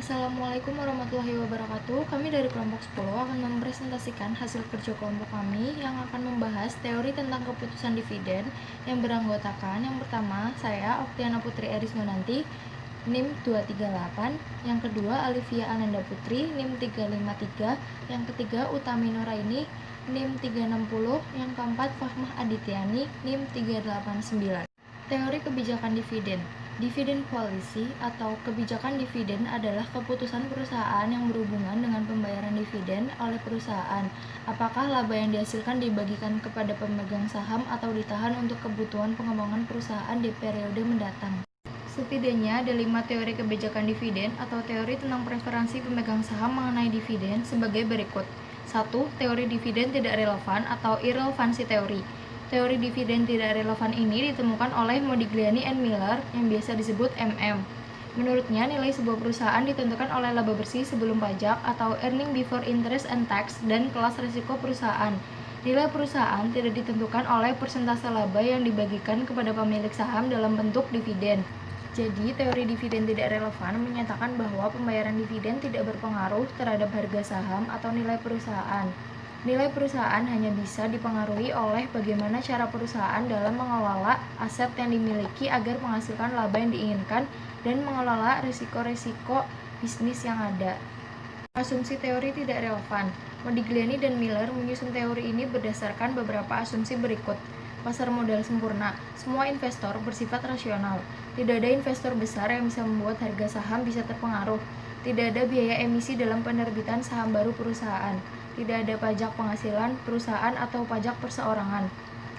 Assalamualaikum warahmatullahi wabarakatuh. Kami dari kelompok 10 akan mempresentasikan hasil kerja kelompok kami yang akan membahas teori tentang keputusan dividen yang beranggotakan yang pertama, saya Oktiana Putri Erisnunanti, NIM 238, yang kedua Alivia Ananda Putri, NIM 353, yang ketiga Utami Nuraini, NIM 360, yang keempat Fahmah Adityani, NIM 389. Teori kebijakan dividen. Dividen policy atau kebijakan dividen adalah keputusan perusahaan yang berhubungan dengan pembayaran dividen oleh perusahaan. Apakah laba yang dihasilkan dibagikan kepada pemegang saham atau ditahan untuk kebutuhan pengembangan perusahaan di periode mendatang. Setidaknya ada 5 teori kebijakan dividen atau teori tentang preferensi pemegang saham mengenai dividen sebagai berikut. 1. Teori dividen tidak relevan atau irrelevansi teori. Teori dividen tidak relevan ini ditemukan oleh Modigliani and Miller yang biasa disebut MM. Menurutnya, nilai sebuah perusahaan ditentukan oleh laba bersih sebelum pajak atau earning before interest and tax dan kelas risiko perusahaan. Nilai perusahaan tidak ditentukan oleh persentase laba yang dibagikan kepada pemilik saham dalam bentuk dividen. Jadi, teori dividen tidak relevan menyatakan bahwa pembayaran dividen tidak berpengaruh terhadap harga saham atau nilai perusahaan. Nilai perusahaan hanya bisa dipengaruhi oleh bagaimana cara perusahaan dalam mengelola aset yang dimiliki agar menghasilkan laba yang diinginkan dan mengelola risiko-risiko bisnis yang ada. Asumsi teori tidak relevan. Modigliani dan Miller menyusun teori ini berdasarkan beberapa asumsi berikut. Pasar modal sempurna. Semua investor bersifat rasional. Tidak ada investor besar yang bisa membuat harga saham bisa terpengaruh. Tidak ada biaya emisi dalam penerbitan saham baru perusahaan. Tidak ada pajak penghasilan perusahaan atau pajak perseorangan.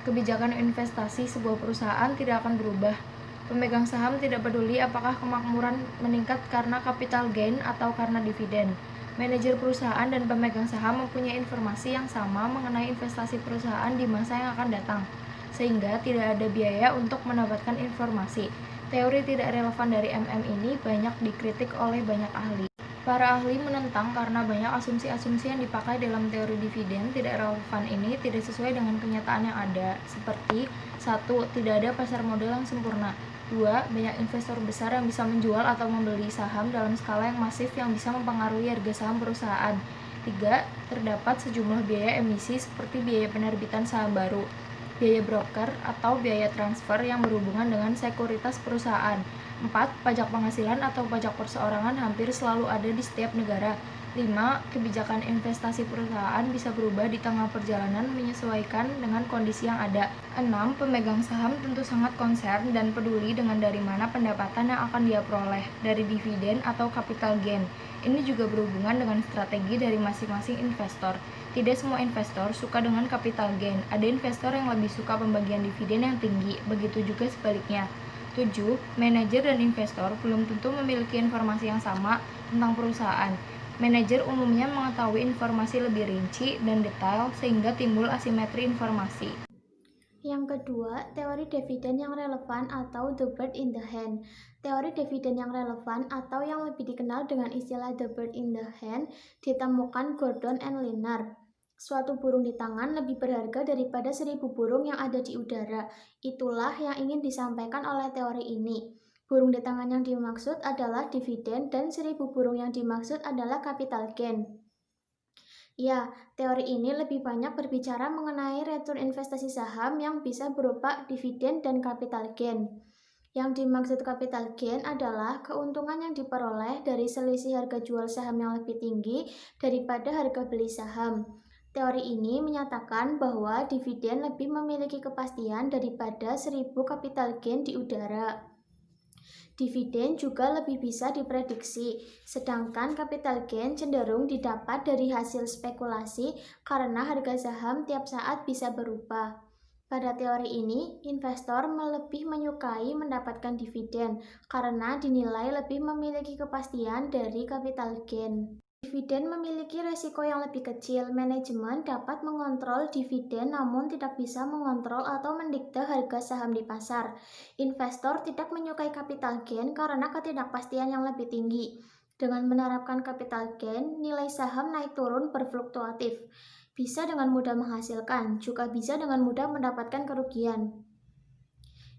Kebijakan investasi sebuah perusahaan tidak akan berubah. Pemegang saham tidak peduli apakah kemakmuran meningkat karena capital gain atau karena dividen. Manajer perusahaan dan pemegang saham mempunyai informasi yang sama mengenai investasi perusahaan di masa yang akan datang, sehingga tidak ada biaya untuk mendapatkan informasi. Teori tidak relevan dari MM ini banyak dikritik oleh banyak ahli. Para ahli menentang karena banyak asumsi-asumsi yang dipakai dalam teori dividen tidak relevan ini tidak sesuai dengan kenyataan yang ada, seperti 1. Tidak ada pasar modal yang sempurna. 2. Banyak investor besar yang bisa menjual atau membeli saham dalam skala yang masif yang bisa mempengaruhi harga saham perusahaan. 3. Terdapat sejumlah biaya emisi seperti biaya penerbitan saham baru, biaya broker atau biaya transfer yang berhubungan dengan sekuritas perusahaan. 4. Pajak penghasilan atau pajak perseorangan hampir selalu ada di setiap negara. 5. Kebijakan investasi perusahaan bisa berubah di tengah perjalanan menyesuaikan dengan kondisi yang ada. 6. Pemegang saham tentu sangat concern dan peduli dengan dari mana pendapatan yang akan dia peroleh, dari dividen atau capital gain. Ini juga berhubungan dengan strategi dari masing-masing investor. Tidak semua investor suka dengan capital gain. Ada investor yang lebih suka pembagian dividen yang tinggi, begitu juga sebaliknya. 7. Manajer dan investor belum tentu memiliki informasi yang sama tentang perusahaan. Manajer umumnya mengetahui informasi lebih rinci dan detail sehingga timbul asimetri informasi. Yang kedua, teori dividen yang relevan atau the bird in the hand. Teori dividen yang relevan atau yang lebih dikenal dengan istilah the bird in the hand ditemukan Gordon and Lennard. Suatu burung di tangan lebih berharga daripada 1000 burung yang ada di udara. Itulah yang ingin disampaikan oleh teori ini. Burung di tangan yang dimaksud adalah dividen dan 1000 burung yang dimaksud adalah capital gain. Ya, teori ini lebih banyak berbicara mengenai return investasi saham yang bisa berupa dividen dan capital gain. Yang dimaksud capital gain adalah keuntungan yang diperoleh dari selisih harga jual saham yang lebih tinggi daripada harga beli saham. Teori ini menyatakan bahwa dividen lebih memiliki kepastian daripada 1000 capital gain di udara. Dividen juga lebih bisa diprediksi, sedangkan capital gain cenderung didapat dari hasil spekulasi karena harga saham tiap saat bisa berubah. Pada teori ini, investor lebih menyukai mendapatkan dividen karena dinilai lebih memiliki kepastian dari capital gain. Dividen memiliki resiko yang lebih kecil. Manajemen dapat mengontrol dividen namun tidak bisa mengontrol atau mendikte harga saham di pasar. Investor tidak menyukai capital gain karena ketidakpastian yang lebih tinggi. Dengan menerapkan capital gain, nilai saham naik turun berfluktuatif. Bisa dengan mudah menghasilkan, juga bisa dengan mudah mendapatkan kerugian.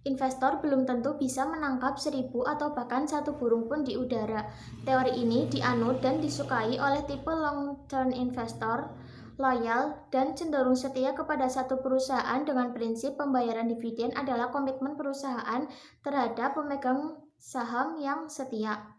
Investor belum tentu bisa menangkap 1.000 atau bahkan 1 burung pun di udara. Teori ini dianut dan disukai oleh tipe long-term investor, loyal, dan cenderung setia kepada satu perusahaan dengan prinsip pembayaran dividen adalah komitmen perusahaan terhadap pemegang saham yang setia.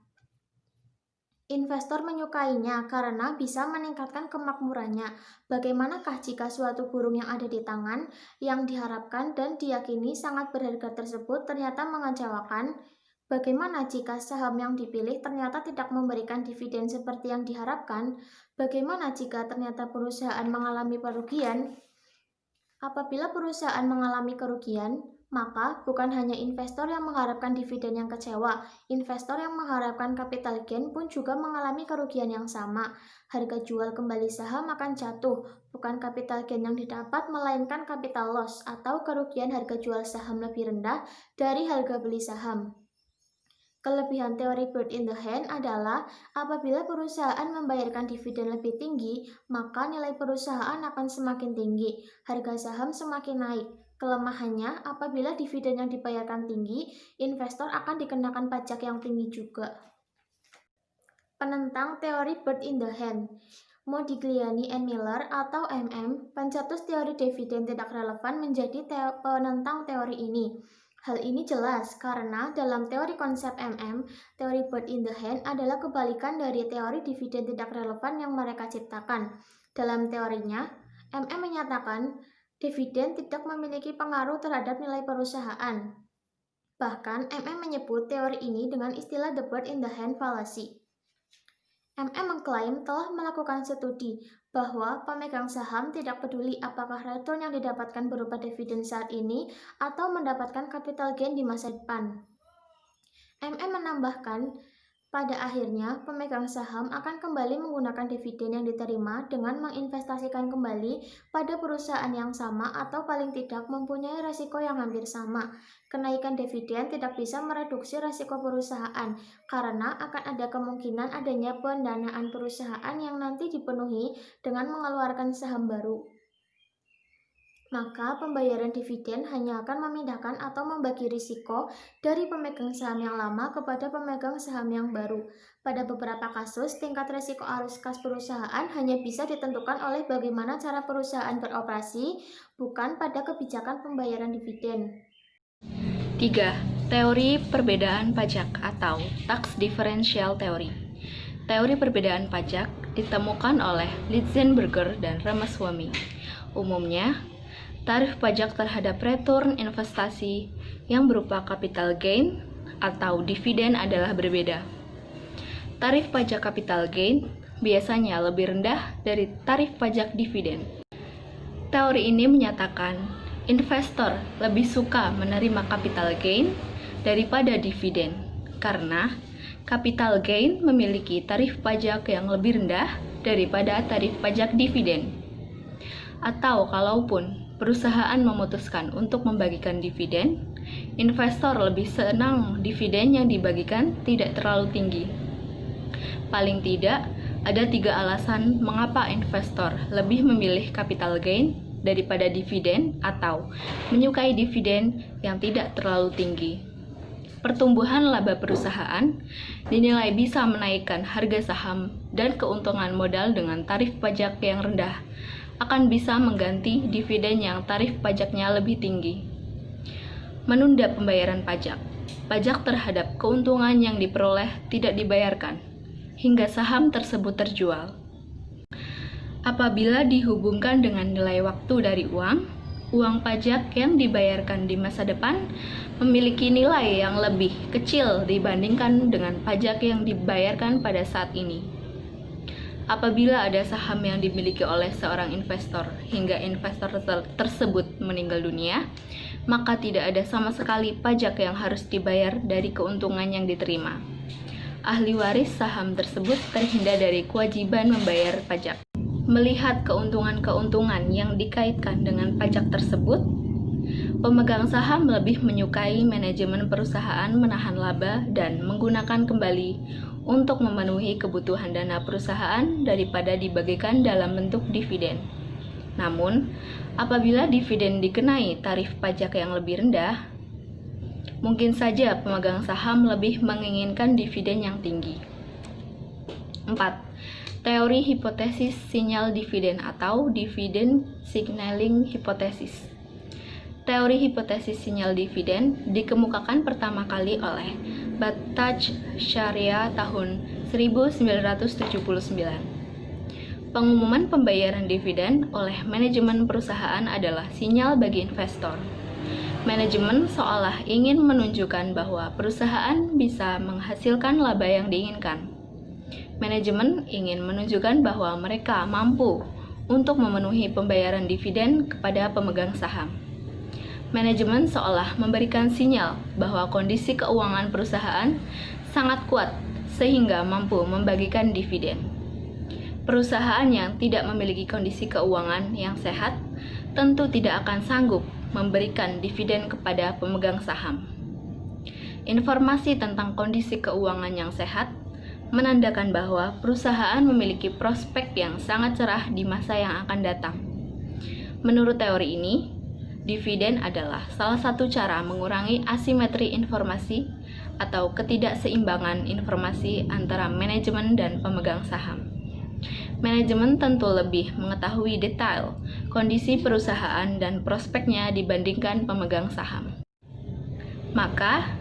Investor menyukainya karena bisa meningkatkan kemakmurannya. Bagaimanakah jika suatu burung yang ada di tangan, yang diharapkan dan diyakini sangat berharga tersebut ternyata mengecewakan? Bagaimana jika saham yang dipilih ternyata tidak memberikan dividen seperti yang diharapkan? Bagaimana jika ternyata perusahaan mengalami kerugian? Apabila perusahaan mengalami kerugian, maka bukan hanya investor yang mengharapkan dividen yang kecewa, investor yang mengharapkan capital gain pun juga mengalami kerugian yang sama. Harga jual kembali saham akan jatuh, bukan capital gain yang didapat, melainkan capital loss atau kerugian harga jual saham lebih rendah dari harga beli saham. Kelebihan teori bird in the hand adalah apabila perusahaan membayarkan dividen lebih tinggi, maka nilai perusahaan akan semakin tinggi, harga saham semakin naik. Kelemahannya, apabila dividen yang dibayarkan tinggi, investor akan dikenakan pajak yang tinggi juga. Penentang teori bird in the hand. Modigliani and Miller atau MM, pencetus teori dividen tidak relevan, menjadi penentang teori ini. Hal ini jelas karena dalam teori konsep MM, teori bird in the hand adalah kebalikan dari teori dividen tidak relevan yang mereka ciptakan. Dalam teorinya, MM menyatakan dividen tidak memiliki pengaruh terhadap nilai perusahaan. Bahkan, MM menyebut teori ini dengan istilah the bird in the hand fallacy. MM mengklaim telah melakukan studi bahwa pemegang saham tidak peduli apakah return yang didapatkan berupa dividen saat ini atau mendapatkan capital gain di masa depan. MM menambahkan, pada akhirnya pemegang saham akan kembali menggunakan dividen yang diterima dengan menginvestasikan kembali pada perusahaan yang sama atau paling tidak mempunyai resiko yang hampir sama. Kenaikan dividen tidak bisa mereduksi resiko perusahaan karena akan ada kemungkinan adanya pendanaan perusahaan yang nanti dipenuhi dengan mengeluarkan saham baru. Maka pembayaran dividen hanya akan memindahkan atau membagi risiko dari pemegang saham yang lama kepada pemegang saham yang baru. Pada beberapa kasus, tingkat risiko arus kas perusahaan hanya bisa ditentukan oleh bagaimana cara perusahaan beroperasi, bukan pada kebijakan pembayaran dividen. 3. Teori perbedaan pajak atau Tax Differential Theory. Teori perbedaan pajak ditemukan oleh Litzenberger dan Ramaswamy. Umumnya, tarif pajak terhadap return investasi yang berupa capital gain atau dividen adalah berbeda. Tarif pajak capital gain biasanya lebih rendah dari tarif pajak dividen. Teori ini menyatakan investor lebih suka menerima capital gain daripada dividen karena capital gain memiliki tarif pajak yang lebih rendah daripada tarif pajak dividen. Atau kalaupun perusahaan memutuskan untuk membagikan dividen, investor lebih senang dividen yang dibagikan tidak terlalu tinggi. Paling tidak, ada 3 alasan mengapa investor lebih memilih capital gain daripada dividen atau menyukai dividen yang tidak terlalu tinggi. Pertumbuhan laba perusahaan dinilai bisa menaikkan harga saham dan keuntungan modal dengan tarif pajak yang rendah akan bisa mengganti dividen yang tarif pajaknya lebih tinggi. Menunda pembayaran pajak. Pajak terhadap keuntungan yang diperoleh tidak dibayarkan hingga saham tersebut terjual. Apabila dihubungkan dengan nilai waktu dari uang pajak yang dibayarkan di masa depan memiliki nilai yang lebih kecil dibandingkan dengan pajak yang dibayarkan pada saat ini. Apabila ada saham yang dimiliki oleh seorang investor hingga investor tersebut meninggal dunia, maka tidak ada sama sekali pajak yang harus dibayar dari keuntungan yang diterima. Ahli waris saham tersebut terhindar dari kewajiban membayar pajak. Melihat keuntungan-keuntungan yang dikaitkan dengan pajak tersebut, pemegang saham lebih menyukai manajemen perusahaan menahan laba dan menggunakan kembali untuk memenuhi kebutuhan dana perusahaan daripada dibagikan dalam bentuk dividen. Namun, apabila dividen dikenai tarif pajak yang lebih rendah, Mungkin saja pemegang saham lebih menginginkan dividen yang tinggi. 4. Teori hipotesis sinyal dividen atau dividend signaling hypothesis. Teori hipotesis sinyal dividen dikemukakan pertama kali oleh Bataj Sharia tahun 1979. Pengumuman pembayaran dividen oleh manajemen perusahaan adalah sinyal bagi investor. Manajemen seolah ingin menunjukkan bahwa perusahaan bisa menghasilkan laba yang diinginkan. Manajemen ingin menunjukkan bahwa mereka mampu untuk memenuhi pembayaran dividen kepada pemegang saham. Manajemen seolah memberikan sinyal bahwa kondisi keuangan perusahaan sangat kuat sehingga mampu membagikan dividen. Perusahaan yang tidak memiliki kondisi keuangan yang sehat tentu tidak akan sanggup memberikan dividen kepada pemegang saham. Informasi tentang kondisi keuangan yang sehat menandakan bahwa perusahaan memiliki prospek yang sangat cerah di masa yang akan datang. Menurut teori ini, dividen adalah salah satu cara mengurangi asimetri informasi atau ketidakseimbangan informasi antara manajemen dan pemegang saham. Manajemen tentu lebih mengetahui detail kondisi perusahaan dan prospeknya dibandingkan pemegang saham. Maka,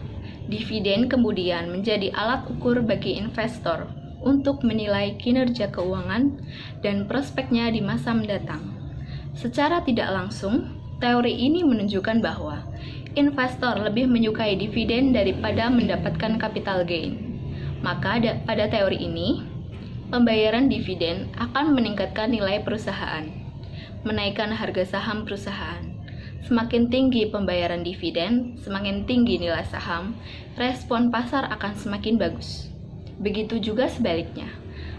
dividen kemudian menjadi alat ukur bagi investor untuk menilai kinerja keuangan dan prospeknya di masa mendatang. Secara tidak langsung, teori ini menunjukkan bahwa investor lebih menyukai dividen daripada mendapatkan capital gain. Maka pada teori ini, pembayaran dividen akan meningkatkan nilai perusahaan, menaikkan harga saham perusahaan. Semakin tinggi pembayaran dividen, semakin tinggi nilai saham, respon pasar akan semakin bagus. Begitu juga sebaliknya.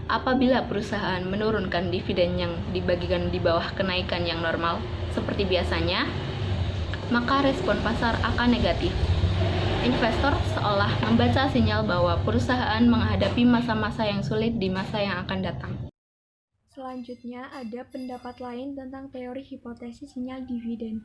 Apabila perusahaan menurunkan dividen yang dibagikan di bawah kenaikan yang normal seperti biasanya, maka respon pasar akan negatif. Investor seolah membaca sinyal bahwa perusahaan menghadapi masa-masa yang sulit di masa yang akan datang. Selanjutnya ada pendapat lain tentang teori hipotesis sinyal dividen.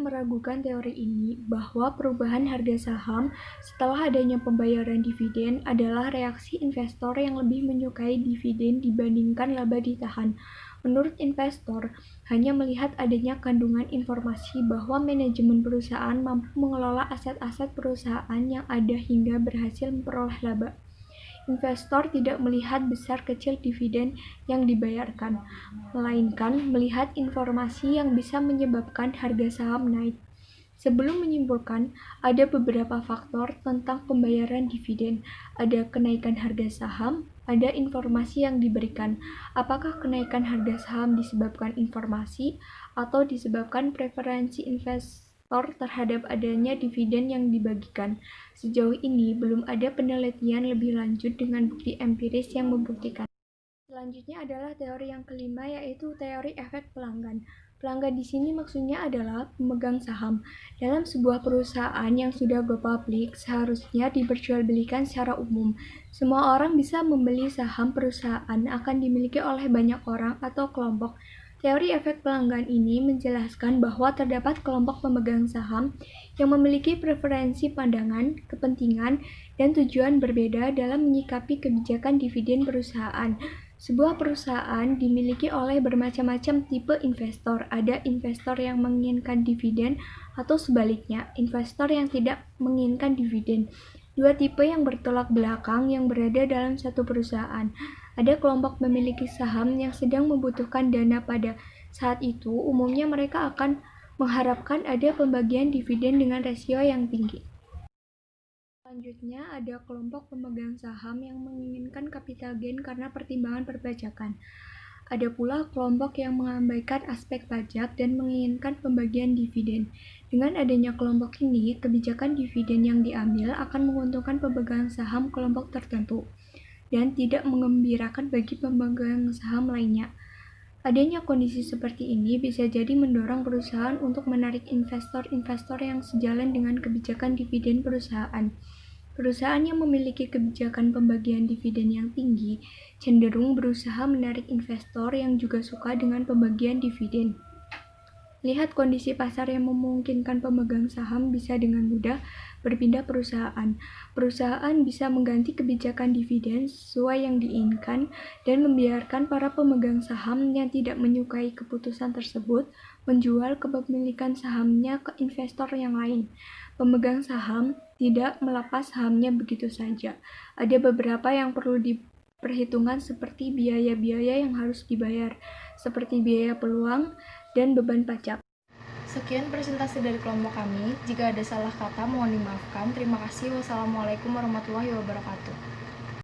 Meragukan teori ini bahwa perubahan harga saham setelah adanya pembayaran dividen adalah reaksi investor yang lebih menyukai dividen dibandingkan laba ditahan. Menurut investor, hanya melihat adanya kandungan informasi bahwa manajemen perusahaan mampu mengelola aset-aset perusahaan yang ada hingga berhasil memperoleh laba. Investor tidak melihat besar kecil dividen yang dibayarkan, melainkan melihat informasi yang bisa menyebabkan harga saham naik. Sebelum menyimpulkan, ada beberapa faktor tentang pembayaran dividen. Ada kenaikan harga saham, ada informasi yang diberikan. Apakah kenaikan harga saham disebabkan informasi atau disebabkan preferensi investor terhadap adanya dividen yang dibagikan? Sejauh ini belum ada penelitian lebih lanjut dengan bukti empiris yang membuktikan. Selanjutnya adalah teori yang kelima, yaitu teori efek pelanggan. Pelanggan di sini maksudnya adalah pemegang saham. Dalam sebuah perusahaan yang sudah go public, seharusnya diperjualbelikan secara umum. Semua orang bisa membeli saham perusahaan akan dimiliki oleh banyak orang atau kelompok. Teori efek pelanggan ini menjelaskan bahwa terdapat kelompok pemegang saham yang memiliki preferensi pandangan, kepentingan, dan tujuan berbeda dalam menyikapi kebijakan dividen perusahaan. Sebuah perusahaan dimiliki oleh bermacam-macam tipe investor. Ada investor yang menginginkan dividen atau sebaliknya, investor yang tidak menginginkan dividen. Dua tipe yang bertolak belakang yang berada dalam satu perusahaan. Ada kelompok memiliki saham yang sedang membutuhkan dana pada saat itu, umumnya mereka akan mengharapkan ada pembagian dividen dengan rasio yang tinggi. Selanjutnya ada kelompok pemegang saham yang menginginkan capital gain karena pertimbangan perpajakan. Ada pula kelompok yang mengabaikan aspek pajak dan menginginkan pembagian dividen. Dengan adanya kelompok ini, kebijakan dividen yang diambil akan menguntungkan pemegang saham kelompok tertentu dan tidak mengembirakan bagi pemegang saham lainnya. Adanya kondisi seperti ini bisa jadi mendorong perusahaan untuk menarik investor-investor yang sejalan dengan kebijakan dividen perusahaan. Perusahaan yang memiliki kebijakan pembagian dividen yang tinggi cenderung berusaha menarik investor yang juga suka dengan pembagian dividen. Lihat kondisi pasar yang memungkinkan pemegang saham bisa dengan mudah berpindah perusahaan. Perusahaan bisa mengganti kebijakan dividen sesuai yang diinginkan dan membiarkan para pemegang saham yang tidak menyukai keputusan tersebut menjual kepemilikan sahamnya ke investor yang lain. Pemegang saham tidak melepas sahamnya begitu saja. Ada beberapa yang perlu diperhitungkan seperti biaya-biaya yang harus dibayar, seperti biaya peluang dan beban pajak. Sekian presentasi dari kelompok kami. Jika ada salah kata mohon dimaafkan. Terima kasih. Wassalamualaikum warahmatullahi wabarakatuh.